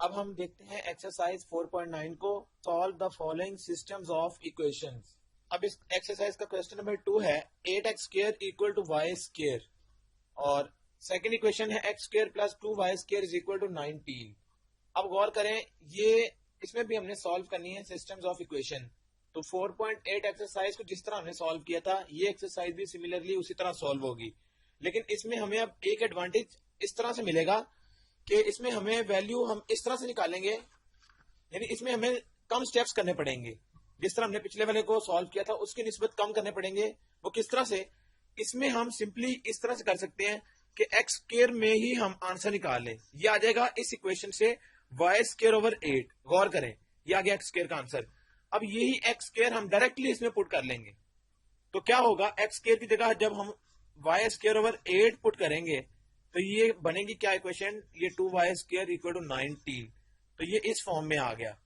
अब हम देखते हैं एक्सरसाइज 4.9 को, solve the following systems of equations. अब इस एक्सरसाइज का क्वेश्चन नंबर 2 है 8x square equal to Y square और सेकंड इक्वेशन है x square plus 2y square is equal to 19। अब गौर करें, ये इसमें भी हमने सॉल्व करनी है सिस्टम्स ऑफ इक्वेशन। तो 4.8 एक्सरसाइज को जिस तरह हमने सॉल्व किया था, ये एक्सरसाइज भी सिमिलरली उसी तरह सॉल्व होगी, लेकिन इसमें हमें अब एक एडवांटेज इस तरह से मिलेगा कि इसमें हमें वैल्यू हम इस तरह से निकालेंगे, यानी इसमें हमें कम स्टेप्स करने पड़ेंगे। जिस तरह हमने पिछले वाले को सॉल्व किया था उसकी निस्बत कम करने पड़ेंगे। वो किस तरह से? इसमें हम सिंपली इस तरह से कर सकते हैं कि एक्स स्क्वायर में ही हम आंसर निकाल लें। ये आ जाएगा इस इक्वेशन से वाई स्क्वायर ओवर 8। गौर करें, ये आ गया एक्स स्क्वायर का आंसर। अब यही एक्स स्क्वायर हम डायरेक्टली इसमें पुट कर लेंगे। तो क्या होगा, एक्स स्क्वायर की जगह जब हम वाई स्क्वायर ओवर 8 पुट करेंगे तो ये बनेगी क्या इक्वेशन, ये 2y स्क्वायर इक्वल टू 19। तो ये इस फॉर्म में आ गया।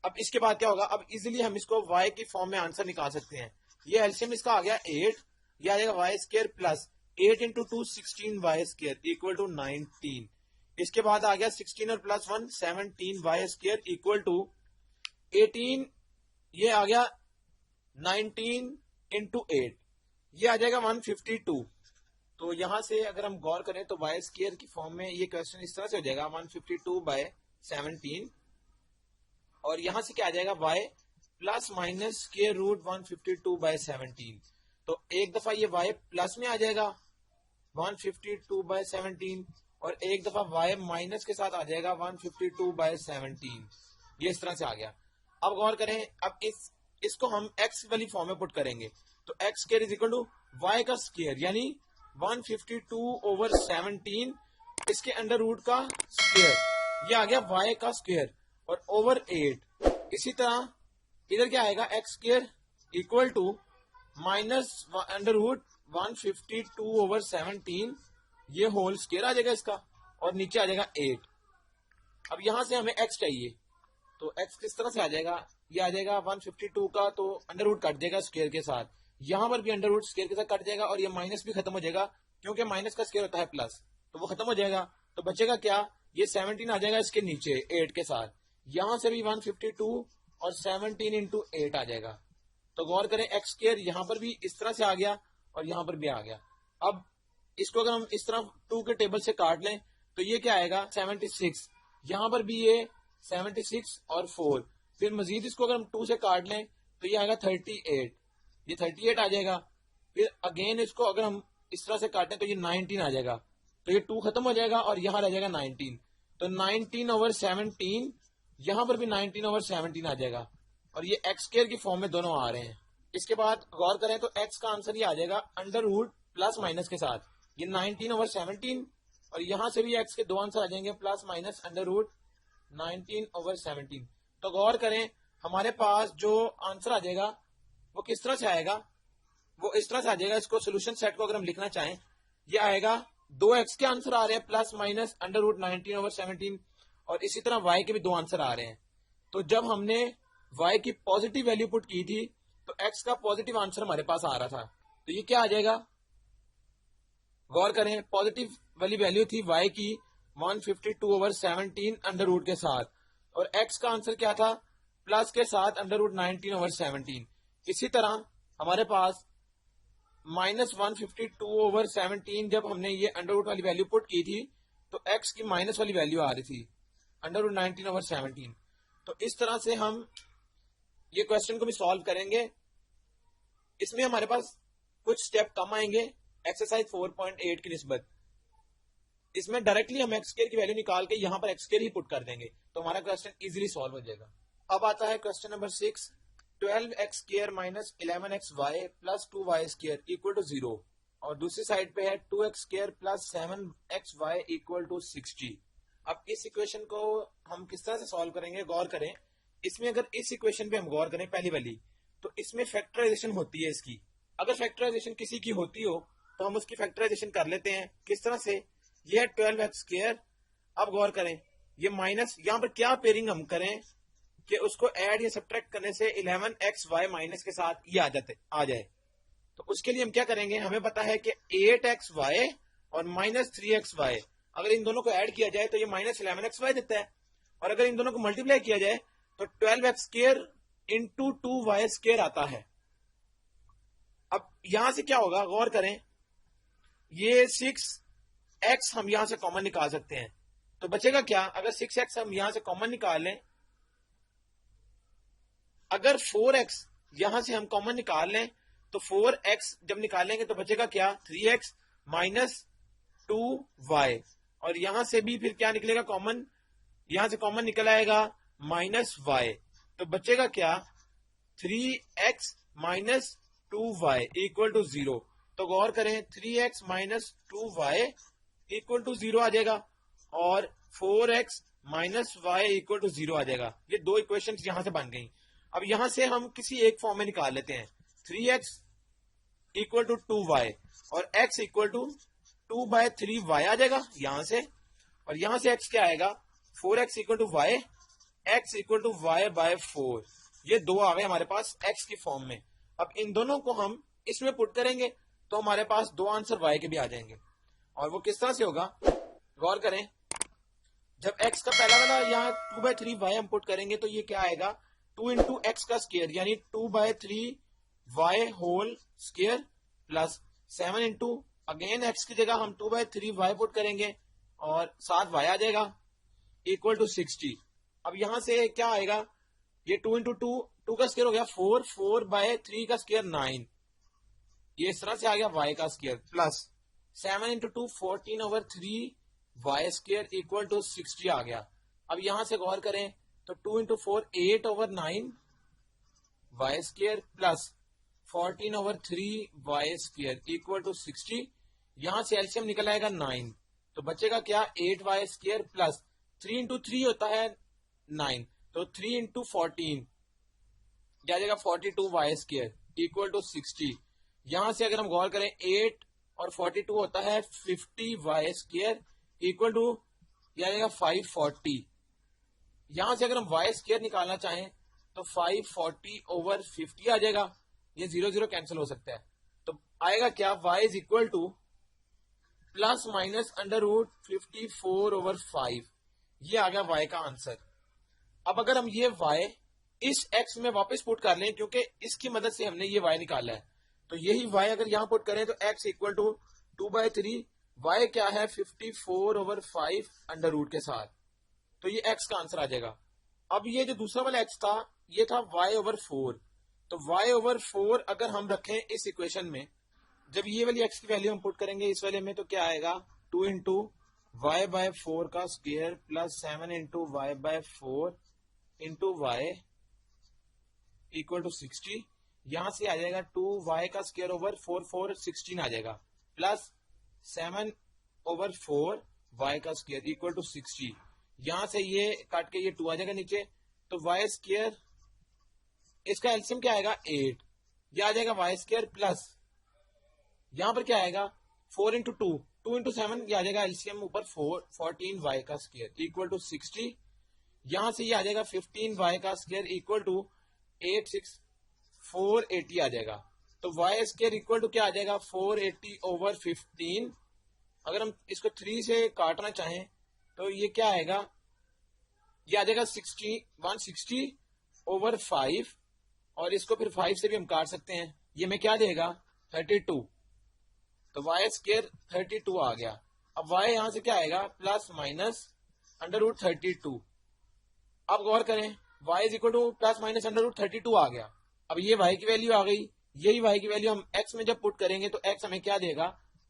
अब इसके बाद क्या होगा, अब इजीली हम इसको y की फॉर्म में आंसर निकाल सकते हैं। ये एलसीएम इसका आ गया 8, ये आ जाएगा Y square plus 8 into 2 16y square equal to 19। इसके बाद आ गया 16 और plus 1 17y square equal to 18। ये आ गया 19 इंटू 8, ये आ जाएगा 152। तो यहां से अगर हम गौर करें तो वाई स्क्वायर की फॉर्म में ये क्वेश्चन इस तरह से हो जाएगा 152/17 और यहां से क्या आ जाएगा y plus minus square root 152/17। तो एक दफा ये y प्लस में आ जाएगा 152/17 और एक दफा y माइनस के साथ आ जाएगा 152/17। ये इस तरह से आ गया। अब गौर करें, अब इसको हम x वाली फॉर्म में पुट करेंगे तो x square is equal to y का स्क्वायर यानी 152/17 इसके अंडर रूट का स्क्वायर, ये आ गया y का स्क्वायर और ओवर 8। इसी तरह इधर क्या आएगा, x square equal to minus under root 152/17, ये होल स्क्वायर आ जाएगा इसका और नीचे आ जाएगा 8। अब यहां से हमें x चाहिए तो x किस तरह से आ जाएगा, ये आ जाएगा 152 का तो अंडर रूट कट जाएगा स्क्वायर के साथ, यहां पर भी अंडर रूट स्क्वायर के साथ कट जाएगा और ये माइनस भी खत्म हो जाएगा क्योंकि माइनस का स्क्वायर होता है प्लस, तो वो खत्म हो जाएगा। तो बचेगा क्या, ये 17 आ जाएगा इसके नीचे 8 के साथ, यहां से भी 152 और 17 इंटू 8 आ जाएगा। तो गौर करें, एक्स स्क्वायर यहां पर भी इस तरह से आ गया और यहां पर भी आ गया। अब इसको अगर हम इस तरह 2 के टेबल से काट लें तो ये क्या आएगा 76, यहां पर भी ये 76 और 4, फिर मजीद इसको अगर हम 2 से काट लें तो ये आएगा 38, ये 38 आ जाएगा। फिर अगेन इसको अगर हम इस तरह से काटें तो ये 19 आ जाएगा, तो ये 2 खत्म हो जाएगा और यहां रह जाएगा 19। तो 19/17, यहां पर भी 19/17 आ जाएगा और ये एक्स स्क्वायर की फॉर्म में दोनों आ रहे हैं। इसके बाद गौर करें तो एक्स का आंसर ये आ जाएगा अंडर रूट प्लस माइनस के साथ, ये 19/17 और यहां से भी एक्स के दो आंसर आ जाएंगे प्लस माइनस अंडर रूट 19/17। तो गौर करें, हमारे पास जो आंसर आ जाएगा वो किस तरह से आएगा, वो इस तरह से आ जाएगा। इसको सोल्यूशन सेट को अगर हम लिखना चाहें, ये आएगा 2x के आंसर आ रहे हैं प्लस माइनस अंडर रूट 19/17 और इसी तरह y के भी 2 आंसर आ रहे हैं। तो जब हमने y की पॉजिटिव वैल्यू पुट की थी तो x का पॉजिटिव आंसर हमारे पास आ रहा था, तो ये क्या आ जाएगा, गौर करें, पॉजिटिव वाली वैल्यू थी y की 152/17 अंडर रूट के साथ और x का आंसर क्या था, प्लस के साथ अंडर रूट 19/17। इसी तरह हमारे पास माइनस 152/17 जब हमने ये अंडर रूट वाली वैल्यू पुट की थी तो x की माइनस वाली वैल्यू आ रही थी अंडर रूट 19/17। तो इस तरह से हम ये क्वेश्चन को भी सॉल्व करेंगे। इसमें हमारे पास कुछ स्टेप कम आएंगे एक्सरसाइज 4.8 की निस्बत। इसमें डायरेक्टली हम एक्स स्क्वायर की वैल्यू निकाल के यहाँ पर एक्स स्क्वायर ही पुट कर देंगे तो हमारा क्वेश्चन इजीली सॉल्व हो जाएगा। अब आता है question number 6, 12x square minus 11xy plus 2y square equal to 0 और दूसरी साइड पे है 2x square plus 7xy equal to 60। अब इस इक्वेशन को हम किस तरह से सॉल्व करेंगे, गौर करें, इसमें अगर इस इक्वेशन पे हम गौर करें पहली वाली, तो इसमें फैक्टराइजेशन होती है इसकी। अगर फैक्टराइजेशन किसी की होती हो तो हम उसकी फैक्टराइजेशन कर लेते हैं। किस तरह से, ये है 12x स्क्वायर। अब गौर करें, ये माइनस, यहाँ पर क्या पेयरिंग हम करें कि उसको ऐड या सब्ट्रैक्ट करने से 11xy माइनस के साथ ये आ जाए। तो उसके लिए हम क्या करेंगे, हमें पता है कि 8xy और माइनस 3xy अगर इन दोनों को ऐड किया जाए तो ये -11xy देता है, और अगर इन दोनों को मल्टीप्लाई किया जाए तो 12x² इंटू 2y² आता है। अब यहां से क्या होगा, गौर करें, ये 6x हम यहां से कॉमन निकाल सकते हैं, तो बचेगा क्या, अगर 6x हम यहां से कॉमन निकाल लें, अगर 4x यहां से हम कॉमन निकाल लें तो 4x जब निकालेंगे तो बचेगा क्या, 3x माइनस 2y, और यहां से भी फिर क्या निकलेगा कॉमन, यहां से कॉमन निकल आएगा -y, तो बचेगा क्या, 3x minus 2y equal to 0। तो गौर करें, 3x minus 2y equal to 0 आ जाएगा, और 4x minus y equal to 0 आ जाएगा। ये दो इक्वेशंस यहां से बन गई। अब यहां से हम किसी एक फॉर्म में निकाल लेते हैं, 3x इक्वल टू 2y और x इक्वल टू 2/3y आ जाएगा यहां से, और यहां से x क्या आएगा, 4x equal to y, x equal to y/4। ये दो आ गए हमारे पास x की फॉर्म में। अब इन दोनों को हम इसमें पुट करेंगे तो हमारे पास दो आंसर y के भी आ जाएंगे, और वो किस तरह से होगा, गौर करें, जब x का पहला वाला यहाँ 2/3y हम पुट करेंगे तो ये क्या आएगा, 2 इंटू एक्स का स्क्वायर यानी 2/3y whole square plus 7 into again x की जगह हम 2/3y पुट करेंगे और साथ y आ जाएगा इक्वल टू 60। अब यहां से क्या आएगा, ये 2 इंटू 2 का स्क्वायर हो गया 4, 4/3 का स्क्वायर 9, ये इस तरह से आ गया y का square plus 7 into 2 14/3y² equal to 60 आ गया। अब यहां से गौर करें तो 2 into 4 8/9 y² plus 14/3y² equal to 60। यहां से एलसीएम निकल आएगा 9, तो बचेगा क्या, 8y² प्लस 3 इंटू 3 होता है 9, तो 3 इंटू 14 क्या जाएगा 42y² इक्वल टू 60। यहां से अगर हम गौर करें 8 और 42 होता है 50y² इक्वल टू क्या जाएगा 540। यहां से अगर हम y² निकालना चाहें तो 540/50 आ जाएगा, ये 0 0 कैंसिल हो सकता है, तो आएगा क्या, y is equal two plus minus √54/5, ये आ गया y का आंसर। अब अगर हम ये y इस x में वापस पुट कर लें, क्योंकि इसकी मदद से हमने ये y निकाला है, तो यही y अगर यहां पुट करें तो x इक्वल टू 2/3, y क्या है 54/5 अंडर रूट के साथ, तो ये x का आंसर आ जाएगा। अब ये जो दूसरा वाला x था ये था y/4, तो y/4 अगर हम रखें इस इक्वेशन में, जब ये वाली x की वैल्यू हम पुट करेंगे इस वाले में तो क्या आएगा, 2 इंटू y/4 का square plus 7 into y/4 into y equal to 60। यहां से आ जाएगा 2y का स्क्वायर ओवर 4 4 16 आ जाएगा प्लस 7/4 y का स्क्वायर इक्वल टू 60। यहां से ये काट के ये 2 आ जाएगा नीचे, तो y² इसका एलसीएम क्या आएगा 8, ये आ जाएगा y² प्लस यहां पर क्या आएगा 4 इंटू 2 इंटू 7, ये आ जाएगा एलसीएम ऊपर 14y का स्क्वायर इक्वल टू 60। यहां से ये आ जाएगा 15y का स्क्वायर इक्वल टू 480 आ जाएगा, तो y² इक्वल टू क्या आ जाएगा 480/15। अगर हम इसको 3 से काटना चाहें तो ये क्या आएगा, ये आ जाएगा 160/5, और इसको फिर 5 से भी हम काट सकते हैं, ये में क्या देगा 32, तो y² 32 आ गया। अब y यहां से क्या आएगा प्लस माइनस √32। अब गौर करें y is equal two plus minus √32 आ गया। अब ये y की वैल्यू आ गई, यही y की वैल्यू हम x में जब पुट करेंगे तो x हमें क्या देगा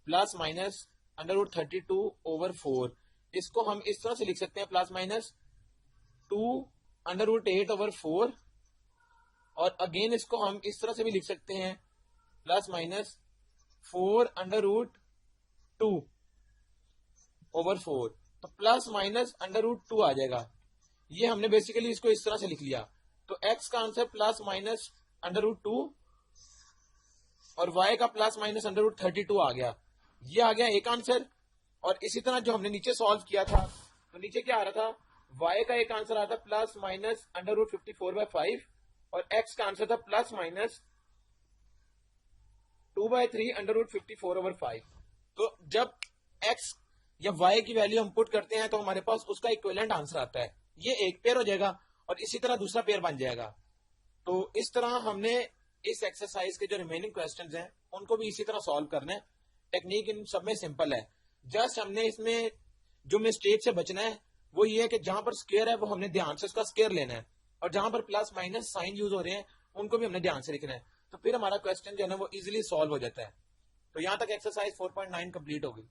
प्लस माइनस √32/4। इसको हम इस तरह से लिख सकते हैं प्लस माइनस 2√8/4, और अगेन इसको हम इस तरह से भी लिख सकते हैं प्लस माइनस 4√2/4, तो प्लस माइनस √2 आ जाएगा। ये हमने बेसिकली इसको इस तरह से लिख लिया, तो x का आंसर प्लस माइनस √2 और y का प्लस माइनस √32 आ गया, ये आ गया एक आंसर। और इसी तरह जो हमने नीचे सॉल्व किया था तो नीचे क्या आ रहा था, y का एक आंसर आता प्लस माइनस √54/5 और x का आंसर था प्लस माइनस 2/3 √54/5। तो जब x या y की वैल्यू हम पुट करते हैं तो हमारे पास उसका इक्विवेलेंट आंसर आता है। ये एक पेयर हो जाएगा और इसी तरह दूसरा पेयर बन जाएगा। तो इस तरह हमने इस एक्सरसाइज के जो रिमेनिंग क्वेश्चंस हैं उनको भी इसी तरह सॉल्व करना है। टेक्निक इन सब में सिंपल है। जस्ट हमने इसमें जो मिस्टेक से बचना है वो ये है कि जहां पर स्क्वायर है वो हमने ध्यान से उसका स्क्वायर लेना है, और जहां पर प्लस माइनस साइन यूज हो रहे हैं उनको भी हमने ध्यान से लिखना है। तो फिर हमारा क्वेश्चन जो है ना वो इजीली सॉल्व हो जाता है। तो यहां तक एक्सरसाइज 4.9 कंप्लीट हो गई।